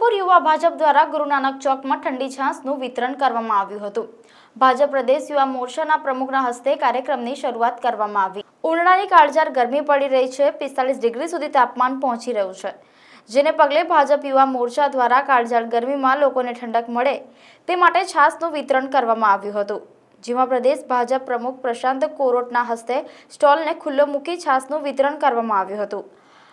પાલનપુર યુવા ભાજપ દ્વારા ગુરુ નાનક ચોકમાં ઠંડી છાશનું વિતરણ કરવામાં આવ્યું હતું। ભાજપ પ્રદેશ યુવા મોરચાના પ્રમુખના હસ્તે કાર્યક્રમની શરૂઆત કરવામાં આવી। ઉનાળાની કાળઝાળ ગરમી પડી રહી છે। 45 ડિગ્રી સુધી તાપમાન પહોંચી રહ્યું છે, જેને પગલે ભાજપ યુવા મોરચા દ્વારા કાળઝાળ ગરમીમાં લોકોને ઠંડક મળે તે માટે છાશનું વિતરણ કરવામાં આવ્યું હતું, જેમાં પ્રદેશ ભાજપ પ્રમુખ પ્રશાંત કોરોટના હસ્તે સ્ટોલને ખુલ્લો મૂકી છાશનું વિતરણ કરવામાં આવ્યું હતું।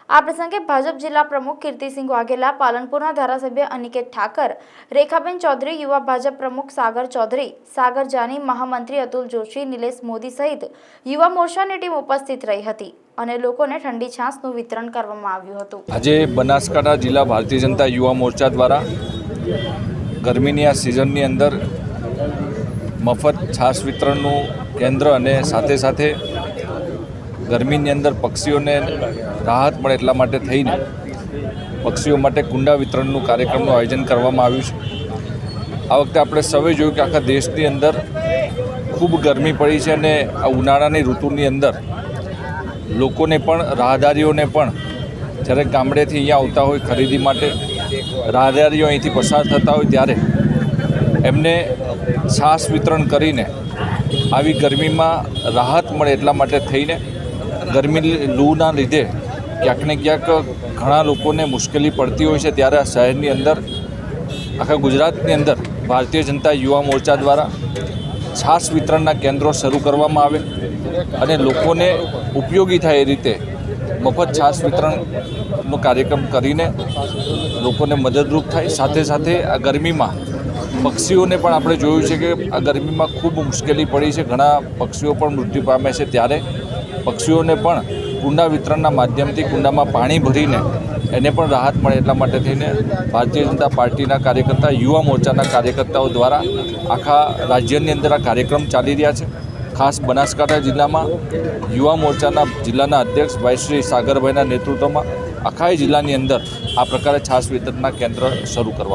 આ પ્રસંગે ભાજપ જિલ્લા પ્રમુખ કીર્તિસિંહ વાઘેલા, પાલનપુરના ધારાસભ્ય અનિકેત ઠાકર, રેખાબેન ચૌધરી, યુવા ભાજપ પ્રમુખ સાગર ચૌધરી, સાગર જાની, મહામંત્રી અતુલ જોશી, નિલેશ મોદી સહિત યુવા મોરચાની ટીમ ઉપસ્થિત રહી હતી અને લોકોને ઠંડી છાશનું વિતરણ કરવામાં આવ્યું હતું। આજે બનાસકાંઠા જિલ્લા ભારતીય જનતા યુવા મોરચા દ્વારા ગરમીની આ સિઝનની અંદર મફત છાશ વિતરણનું કેન્દ્ર અને સાથે સાથે ગરમીની અંદર પક્ષીઓને રાહત મળે એટલા માટે થઈને પક્ષીઓ માટે કુંડા વિતરણનું કાર્યક્રમનું આયોજન કરવામાં આવ્યું છે। આ વખતે આપણે સૌએ જોયું કે આખા દેશની અંદર ખૂબ ગરમી પડી છે અને આ ઉનાળાની ઋતુની અંદર લોકોને પણ, રાહદારીઓને પણ જ્યારે ગામડેથી અહીંયા આવતા હોય ખરીદી માટે, રાહદારીઓ અહીંથી પસાર થતા હોય ત્યારે એમને છાશ વિતરણ કરીને આવી ગરમીમાં રાહત મળે એટલા માટે થઈને ગરમી લૂના લીધે ક્યાંક ને ક્યાંક ઘણા લોકોને મુશ્કેલી પડતી હોય છે, ત્યારે આ શહેરની અંદર, આખા ગુજરાતની અંદર ભારતીય જનતા યુવા મોરચા દ્વારા છાશ વિતરણના કેન્દ્રો શરૂ કરવામાં આવે અને લોકોને ઉપયોગી થાય એ રીતે મફત છાશ વિતરણનો કાર્યક્રમ કરીને લોકોને મદદરૂપ થાય। સાથે સાથે આ ગરમીમાં પક્ષીઓને પણ આપણે જોયું છે કે આ ગરમીમાં ખૂબ મુશ્કેલી પડી છે, ઘણા પક્ષીઓ પણ મૃત્યુ પામે છે, ત્યારે પક્ષીઓને પણ કુંડા વિતરણના માધ્યમથી કુંડામાં પાણી ભરીને એને પણ રાહત મળે એટલા માટે થઈને ભારતીય જનતા પાર્ટીના કાર્યકર્તા, યુવા મોરચાના કાર્યકર્તાઓ દ્વારા આખા રાજ્યની અંદર આ કાર્યક્રમ ચાલી રહ્યા છે। ખાસ બનાસકાંઠા જિલ્લામાં યુવા મોરચાના જિલ્લાના અધ્યક્ષ ભાઈ શ્રી સાગરભાઈના નેતૃત્વમાં આખા જિલ્લાની અંદર આ પ્રકારે છાશ વિતરણના કેન્દ્ર શરૂ કરવામાં